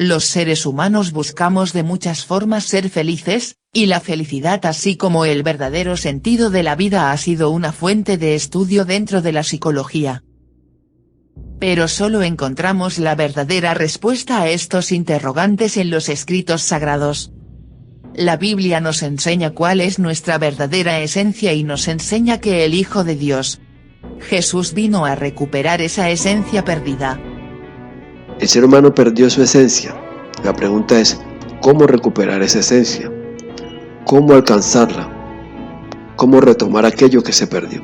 Los seres humanos buscamos de muchas formas ser felices, y la felicidad así como el verdadero sentido de la vida ha sido una fuente de estudio dentro de la psicología. Pero solo encontramos la verdadera respuesta a estos interrogantes en los escritos sagrados. La Biblia nos enseña cuál es nuestra verdadera esencia y nos enseña que el Hijo de Dios, Jesús, vino a recuperar esa esencia perdida. El ser humano perdió su esencia. La pregunta es, ¿cómo recuperar esa esencia? ¿Cómo alcanzarla? ¿Cómo retomar aquello que se perdió?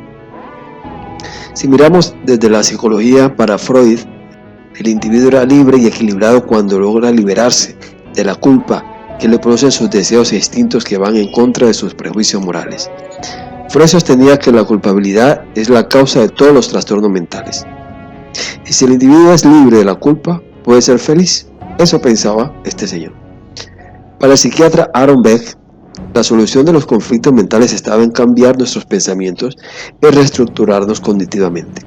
Si miramos desde la psicología, para Freud, el individuo era libre y equilibrado cuando logra liberarse de la culpa que le producen sus deseos e instintos que van en contra de sus prejuicios morales. Freud sostenía que la culpabilidad es la causa de todos los trastornos mentales. Y si el individuo es libre de la culpa, puede ser feliz. Eso pensaba este señor. Para el psiquiatra Aaron Beck, la solución de los conflictos mentales estaba en cambiar nuestros pensamientos y reestructurarnos cognitivamente.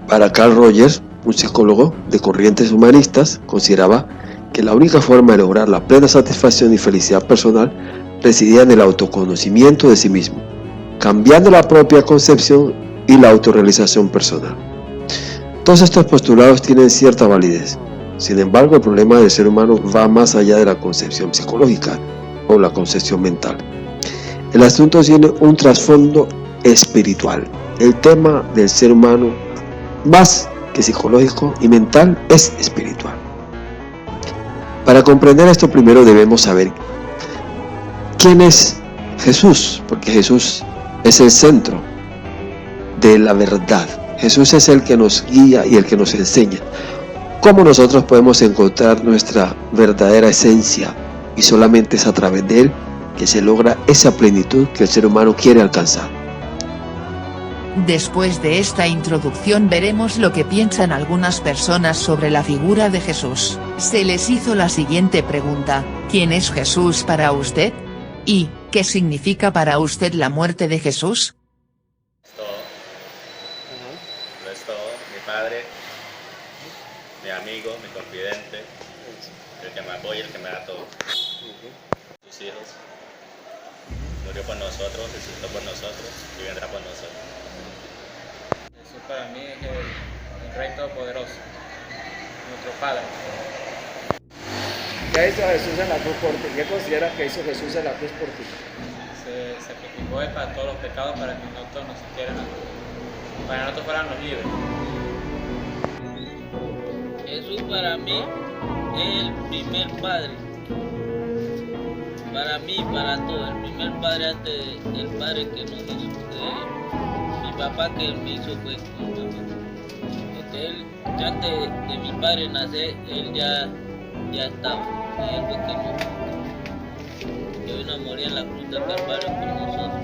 Para Carl Rogers, un psicólogo de corrientes humanistas, consideraba que la única forma de lograr la plena satisfacción y felicidad personal residía en el autoconocimiento de sí mismo, cambiando la propia concepción y la autorrealización personal. Todos estos postulados tienen cierta validez. Sin embargo, el problema del ser humano va más allá de la concepción psicológica o la concepción mental. El asunto tiene un trasfondo espiritual. El tema del ser humano, más que psicológico y mental, es espiritual. Para comprender esto, primero debemos saber quién es Jesús, porque Jesús es el centro de la verdad. Jesús es el que nos guía y el que nos enseña cómo nosotros podemos encontrar nuestra verdadera esencia, y solamente es a través de Él que se logra esa plenitud que el ser humano quiere alcanzar. Después de esta introducción veremos lo que piensan algunas personas sobre la figura de Jesús. Se les hizo la siguiente pregunta: ¿quién es Jesús para usted? ¿Y qué significa para usted la muerte de Jesús? Lo es todo, mi padre, mi amigo, mi confidente, el que me apoya, el que me da todo. Sus hijos. Murió por nosotros, resucitó por nosotros y vendrá por nosotros. Jesús para mí es el Rey Todopoderoso, nuestro Padre. ¿Qué hizo Jesús en la cruz por ti? ¿Qué consideras que hizo Jesús en la cruz por ti? Se sacrificó Él para todos los pecados, para que nosotros no sintieran nada, para que nosotros fuéramos libres. Jesús para mí es el primer padre. Para mí, para todo, el primer padre antes del padre que nos hizo. Mi papá que él me hizo fue mi mamá. Porque él, ya antes de mi padre nacer, él ya estaba. Y él fue que vino a morir en la cruz del Calvario por nosotros.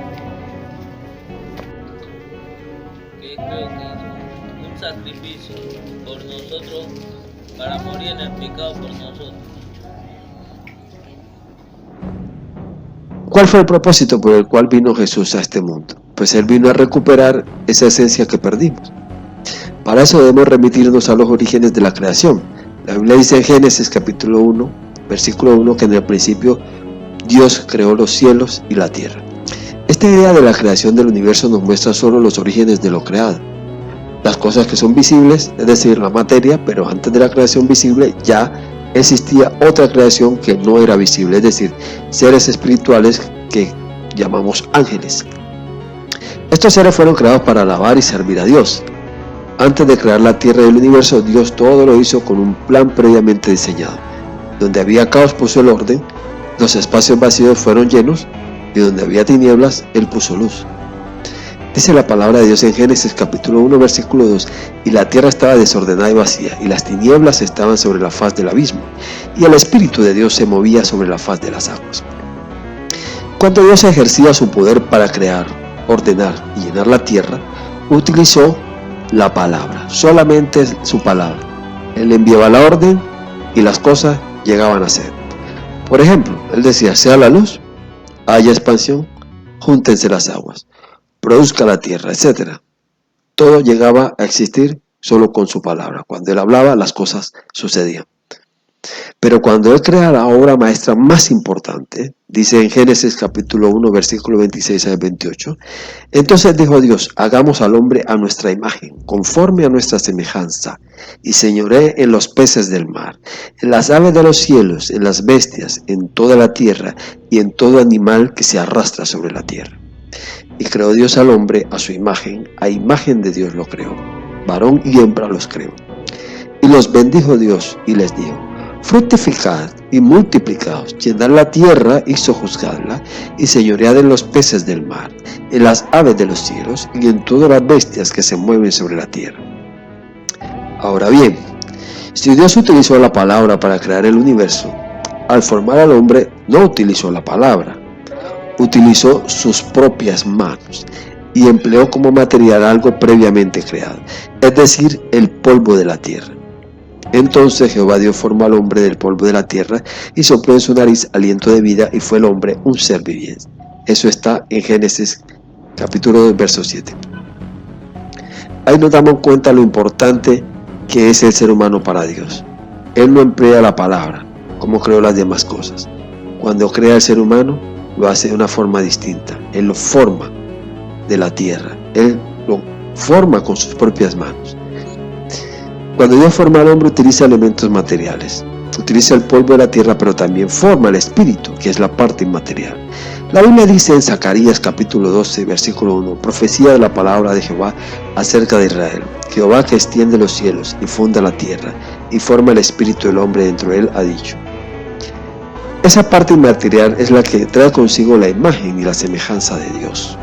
Que creo que hizo un sacrificio por nosotros, para morir en el pecado por nosotros. ¿Cuál fue el propósito por el cual vino Jesús a este mundo? Pues Él vino a recuperar esa esencia que perdimos. Para eso debemos remitirnos a los orígenes de la creación. La Biblia dice en Génesis capítulo 1, versículo 1, que en el principio Dios creó los cielos y la tierra. Esta idea de la creación del universo nos muestra solo los orígenes de lo creado. Las cosas que son visibles, es decir, la materia, pero antes de la creación visible ya existía otra creación que no era visible, es decir, seres espirituales que llamamos ángeles. Estos seres fueron creados para alabar y servir a Dios. Antes de crear la tierra y el universo, Dios todo lo hizo con un plan previamente diseñado. Donde había caos puso el orden, los espacios vacíos fueron llenos, y donde había tinieblas, Él puso luz. Dice la palabra de Dios en Génesis capítulo 1 versículo 2: y la tierra estaba desordenada y vacía, y las tinieblas estaban sobre la faz del abismo, y el Espíritu de Dios se movía sobre la faz de las aguas. Cuando Dios ejercía su poder para crear, ordenar y llenar la tierra, utilizó la palabra, solamente su palabra. Él enviaba la orden y las cosas llegaban a ser. Por ejemplo, Él decía: sea la luz, haya expansión, júntense las aguas, produzca la tierra, etc. Todo llegaba a existir solo con su palabra. Cuando Él hablaba, las cosas sucedían. Pero cuando Él crea la obra maestra más importante, dice en Génesis capítulo 1, versículo 26 al 28, entonces dijo Dios, hagamos al hombre a nuestra imagen, conforme a nuestra semejanza, y señoree en los peces del mar, en las aves de los cielos, en las bestias, en toda la tierra, y en todo animal que se arrastra sobre la tierra. Y creó Dios al hombre a su imagen, a imagen de Dios lo creó, varón y hembra los creó. Y los bendijo Dios y les dijo, fructificad y multiplicaos, llenad la tierra y sojuzgadla, y señoread en los peces del mar, en las aves de los cielos, y en todas las bestias que se mueven sobre la tierra. Ahora bien, si Dios utilizó la palabra para crear el universo, al formar al hombre no utilizó la palabra, utilizó sus propias manos y empleó como material algo previamente creado, es decir, el polvo de la tierra. Entonces Jehová Dios formó al hombre del polvo de la tierra y sopló en su nariz aliento de vida, y fue el hombre un ser viviente. Eso está en Génesis capítulo 2, verso 7. Ahí nos damos cuenta lo importante que es el ser humano para Dios. Él no emplea la palabra como creó las demás cosas. Cuando crea el ser humano, lo hace de una forma distinta. Él lo forma de la tierra. Él lo forma con sus propias manos. Cuando Dios forma al hombre, utiliza elementos materiales. Utiliza el polvo de la tierra, pero también forma el espíritu, que es la parte inmaterial. La Biblia dice en Zacarías capítulo 12, versículo 1, profecía de la palabra de Jehová acerca de Israel. Jehová, que extiende los cielos y funda la tierra y forma el espíritu del hombre dentro de él, ha dicho. Esa parte inmaterial es la que trae consigo la imagen y la semejanza de Dios.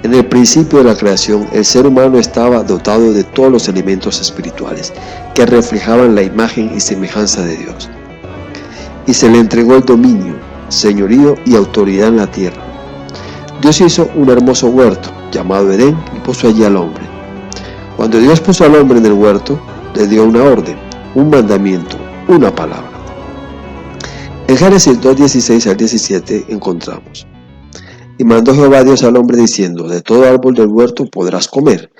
En el principio de la creación, el ser humano estaba dotado de todos los elementos espirituales que reflejaban la imagen y semejanza de Dios. Y se le entregó el dominio, señorío y autoridad en la tierra. Dios hizo un hermoso huerto llamado Edén y puso allí al hombre. Cuando Dios puso al hombre en el huerto, le dio una orden, un mandamiento, una palabra. En Génesis 2, 16 al 17 encontramos: y mandó Jehová Dios al hombre diciendo, de todo árbol del huerto podrás comer,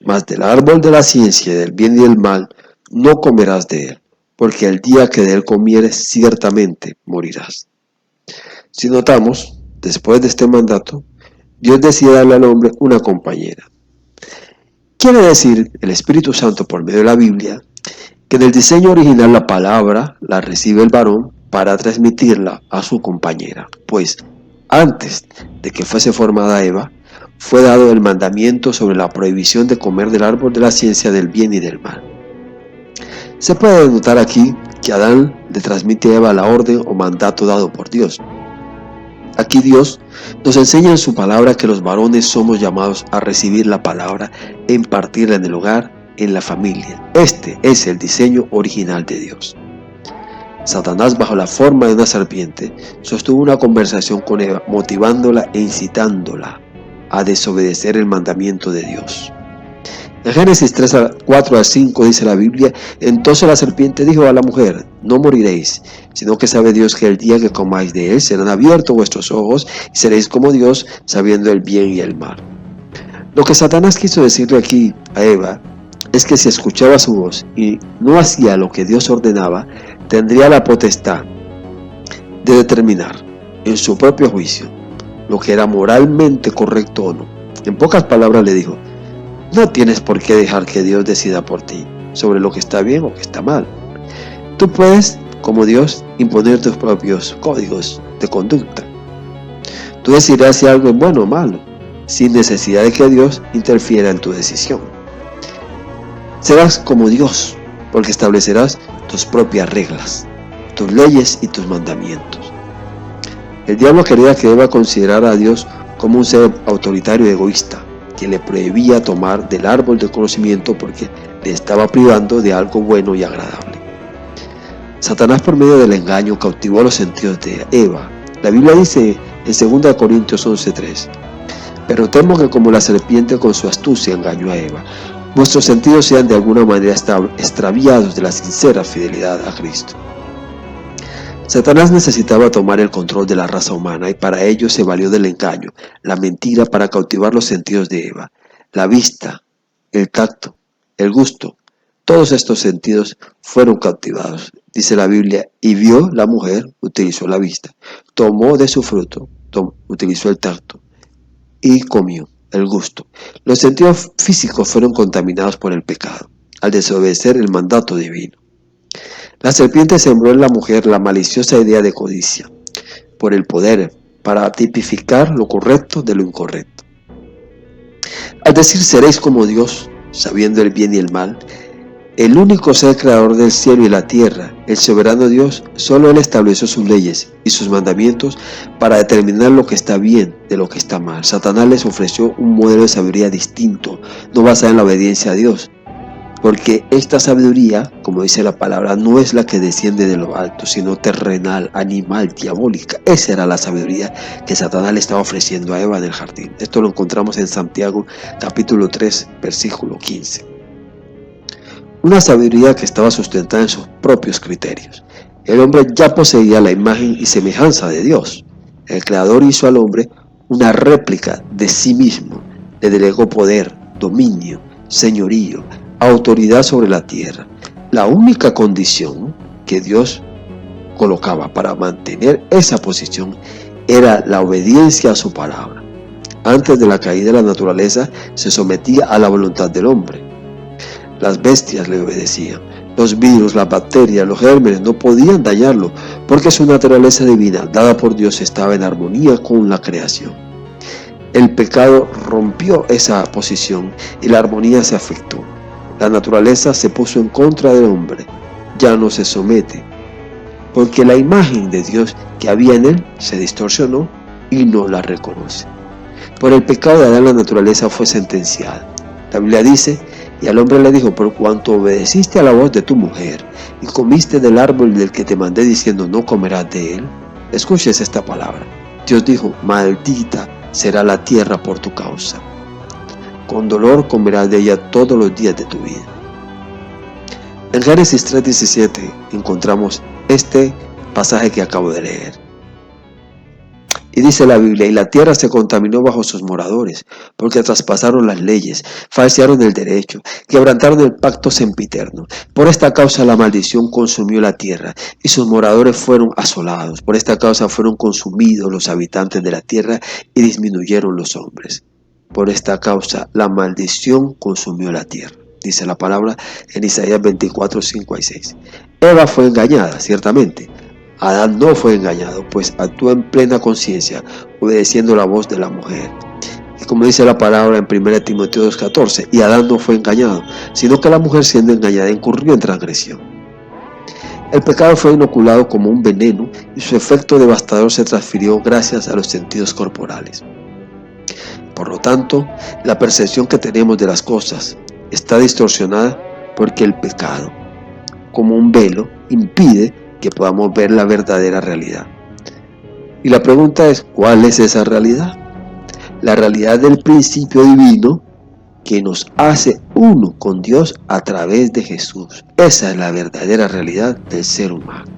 mas del árbol de la ciencia y del bien y del mal no comerás de él, porque el día que de él comieres ciertamente morirás. Si notamos, después de este mandato, Dios decide darle al hombre una compañera. Quiere decir el Espíritu Santo por medio de la Biblia que en el diseño original la palabra la recibe el varón para transmitirla a su compañera, pues antes de que fuese formada Eva, fue dado el mandamiento sobre la prohibición de comer del árbol de la ciencia del bien y del mal. Se puede notar aquí que Adán le transmite a Eva la orden o mandato dado por Dios. Aquí Dios nos enseña en su palabra que los varones somos llamados a recibir la palabra e impartirla en el hogar, en la familia. Este es el diseño original de Dios. Satanás, bajo la forma de una serpiente, sostuvo una conversación con Eva, motivándola e incitándola a desobedecer el mandamiento de Dios. En Génesis 4 al 5 dice la Biblia, entonces la serpiente dijo a la mujer, no moriréis, sino que sabe Dios que el día que comáis de él serán abiertos vuestros ojos y seréis como Dios, sabiendo el bien y el mal. Lo que Satanás quiso decirle aquí a Eva es que si escuchaba su voz y no hacía lo que Dios ordenaba, tendría la potestad de determinar en su propio juicio lo que era moralmente correcto o no. En pocas palabras le dijo, no tienes por qué dejar que Dios decida por ti sobre lo que está bien o que está mal. Tú puedes, como Dios, imponer tus propios códigos de conducta. Tú decidirás si algo es bueno o malo, sin necesidad de que Dios interfiera en tu decisión. Serás como Dios, porque establecerás tus propias reglas, tus leyes y tus mandamientos. El diablo quería que Eva considerara a Dios como un ser autoritario y egoísta, que le prohibía tomar del árbol del conocimiento porque le estaba privando de algo bueno y agradable. Satanás, por medio del engaño, cautivó los sentidos de Eva. La Biblia dice en 2 Corintios 11:3, pero temo que como la serpiente con su astucia engañó a Eva, vuestros sentidos sean de alguna manera extraviados de la sincera fidelidad a Cristo. Satanás necesitaba tomar el control de la raza humana y para ello se valió del engaño, la mentira para cautivar los sentidos de Eva, la vista, el tacto, el gusto, Todos estos sentidos fueron cautivados. Dice la Biblia, y vio la mujer, utilizó la vista, tomó de su fruto, utilizó el tacto, y comió, el gusto. Los sentidos físicos fueron contaminados por el pecado, al desobedecer el mandato divino. La serpiente sembró en la mujer la maliciosa idea de codicia, por el poder, para tipificar lo correcto de lo incorrecto. Al decir seréis como Dios, sabiendo el bien y el mal, el único ser creador del cielo y la tierra, el soberano Dios, solo Él estableció sus leyes y sus mandamientos para determinar lo que está bien de lo que está mal. Satanás les ofreció un modelo de sabiduría distinto, no basado en la obediencia a Dios, porque esta sabiduría, como dice la palabra, no es la que desciende de lo alto, sino terrenal, animal, diabólica. Esa era la sabiduría que Satanás le estaba ofreciendo a Eva en el jardín. Esto lo encontramos en Santiago capítulo 3, versículo 15. Una sabiduría que estaba sustentada en sus propios criterios. El hombre ya poseía la imagen y semejanza de Dios. El Creador hizo al hombre una réplica de sí mismo, le delegó poder, dominio, señorío, autoridad sobre la tierra. La única condición que Dios colocaba para mantener esa posición era la obediencia a su palabra. Antes de la caída de la naturaleza se sometía a la voluntad del hombre. Las bestias le obedecían. Los virus, las bacterias, los gérmenes no podían dañarlo porque su naturaleza divina, dada por Dios, estaba en armonía con la creación. El pecado rompió esa posición y la armonía se afectó. La naturaleza se puso en contra del hombre. Ya no se somete porque la imagen de Dios que había en él se distorsionó y no la reconoce. Por el pecado de Adán la naturaleza fue sentenciada. La Biblia dice, y al hombre le dijo, por cuanto obedeciste a la voz de tu mujer y comiste del árbol del que te mandé diciendo no comerás de él. Escuches esta palabra. Dios dijo, maldita será la tierra por tu causa. Con dolor comerás de ella todos los días de tu vida. En Génesis 3:17 encontramos este pasaje que acabo de leer. Y dice la Biblia, y la tierra se contaminó bajo sus moradores, porque traspasaron las leyes, falsearon el derecho, quebrantaron el pacto sempiterno. Por esta causa la maldición consumió la tierra, y sus moradores fueron asolados. Por esta causa fueron consumidos los habitantes de la tierra, y disminuyeron los hombres. Por esta causa la maldición consumió la tierra. Dice la palabra en Isaías 24, 5 y 6. Eva fue engañada, ciertamente. Adán no fue engañado, pues actuó en plena conciencia, obedeciendo la voz de la mujer. Y como dice la palabra en 1 Timoteo 2:14, y Adán no fue engañado, sino que la mujer siendo engañada incurrió en transgresión. El pecado fue inoculado como un veneno y su efecto devastador se transfirió gracias a los sentidos corporales. Por lo tanto, la percepción que tenemos de las cosas está distorsionada porque el pecado, como un velo, impide que podamos ver la verdadera realidad. Y la pregunta es, ¿cuál es esa realidad? La realidad del principio divino que nos hace uno con Dios a través de Jesús. Esa es la verdadera realidad del ser humano.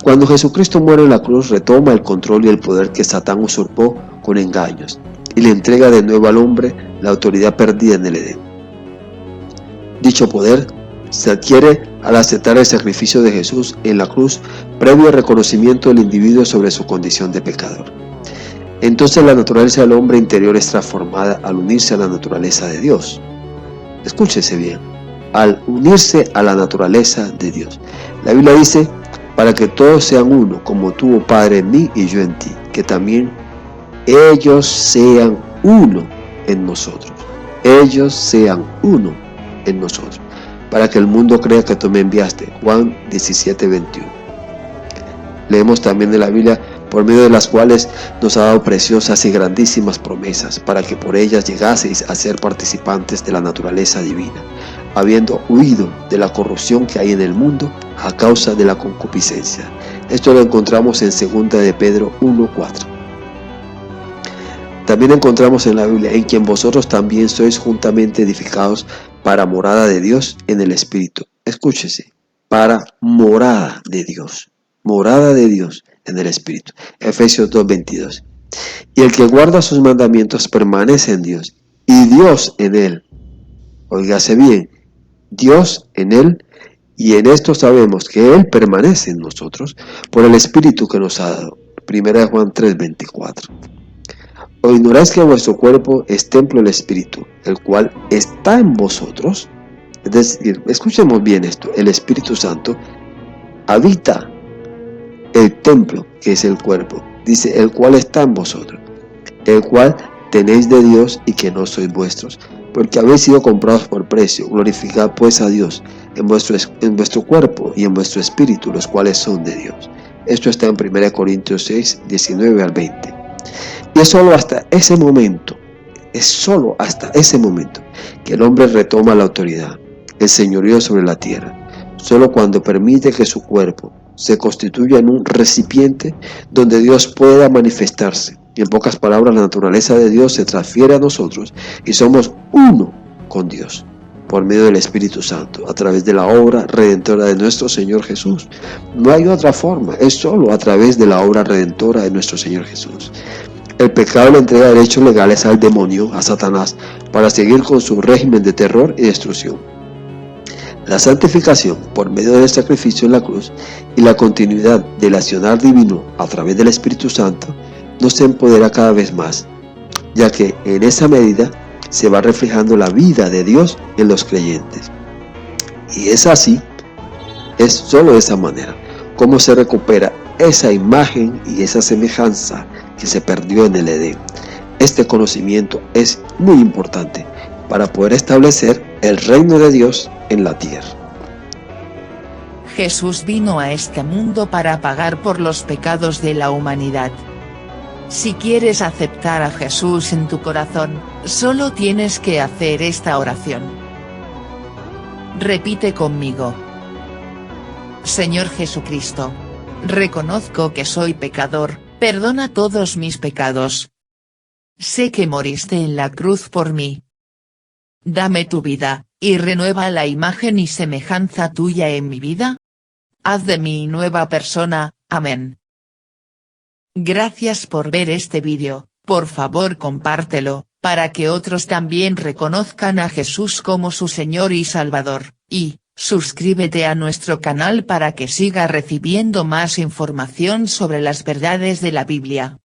Cuando Jesucristo muere en la cruz, retoma el control y el poder que Satán usurpó con engaños y le entrega de nuevo al hombre la autoridad perdida en el Edén. Dicho poder se adquiere al aceptar el sacrificio de Jesús en la cruz previo al reconocimiento del individuo sobre su condición de pecador. Entonces la naturaleza del hombre interior es transformada al unirse a la naturaleza de Dios. Escúchese bien, al unirse a la naturaleza de Dios. La Biblia dice, para que todos sean uno, como tú, oh Padre, en mí y yo en ti, que también ellos sean uno en nosotros. Ellos sean uno en nosotros, para que el mundo crea que tú me enviaste. Juan 17:21. Leemos también de la Biblia, por medio de las cuales nos ha dado preciosas y grandísimas promesas, para que por ellas llegaseis a ser participantes de la naturaleza divina, habiendo huido de la corrupción que hay en el mundo a causa de la concupiscencia. Esto lo encontramos en 2 de Pedro 1:4. También encontramos en la Biblia, en quien vosotros también sois juntamente edificados para morada de Dios en el Espíritu. Escúchese, para morada de Dios en el Espíritu. Efesios 2:22. Y el que guarda sus mandamientos permanece en Dios, y Dios en él. Óigase bien, Dios en Él, y en esto sabemos que Él permanece en nosotros por el Espíritu que nos ha dado. 1 Juan 3:24. ¿O ignoráis que vuestro cuerpo es templo del Espíritu, el cual está en vosotros? Es decir, escuchemos bien esto, el Espíritu Santo habita el templo, que es el cuerpo. Dice, el cual está en vosotros, el cual tenéis de Dios y que no sois vuestros, porque habéis sido comprados por precio. Glorificad pues a Dios en vuestro cuerpo y en vuestro espíritu, los cuales son de Dios. Esto está en 1 Corintios 6, 19 al 20. Y es solo hasta ese momento, que el hombre retoma la autoridad, el señorío sobre la tierra, solo cuando permite que su cuerpo se constituya en un recipiente donde Dios pueda manifestarse. Y en pocas palabras, la naturaleza de Dios se transfiere a nosotros y somos uno con Dios por medio del Espíritu Santo, a través de la obra redentora de nuestro Señor Jesús. No hay otra forma, es solo a través de la obra redentora de nuestro Señor Jesús. El pecado le entrega derechos legales al demonio, a Satanás, para seguir con su régimen de terror y destrucción. La santificación por medio del sacrificio en la cruz y la continuidad del accionar divino a través del Espíritu Santo nos empodera cada vez más, ya que en esa medida se va reflejando la vida de Dios en los creyentes. Y es así, es solo de esa manera, como se recupera esa imagen y esa semejanza que se perdió en el Edén. Este conocimiento es muy importante para poder establecer el reino de Dios en la tierra. Jesús vino a este mundo para pagar por los pecados de la humanidad. Si quieres aceptar a Jesús en tu corazón, solo tienes que hacer esta oración. Repite conmigo. Señor Jesucristo, reconozco que soy pecador, perdona todos mis pecados. Sé que moriste en la cruz por mí. Dame tu vida, y renueva la imagen y semejanza tuya en mi vida. Haz de mí nueva persona, amén. Gracias por ver este vídeo, por favor compártelo, para que otros también reconozcan a Jesús como su Señor y Salvador, y, suscríbete a nuestro canal para que siga recibiendo más información sobre las verdades de la Biblia.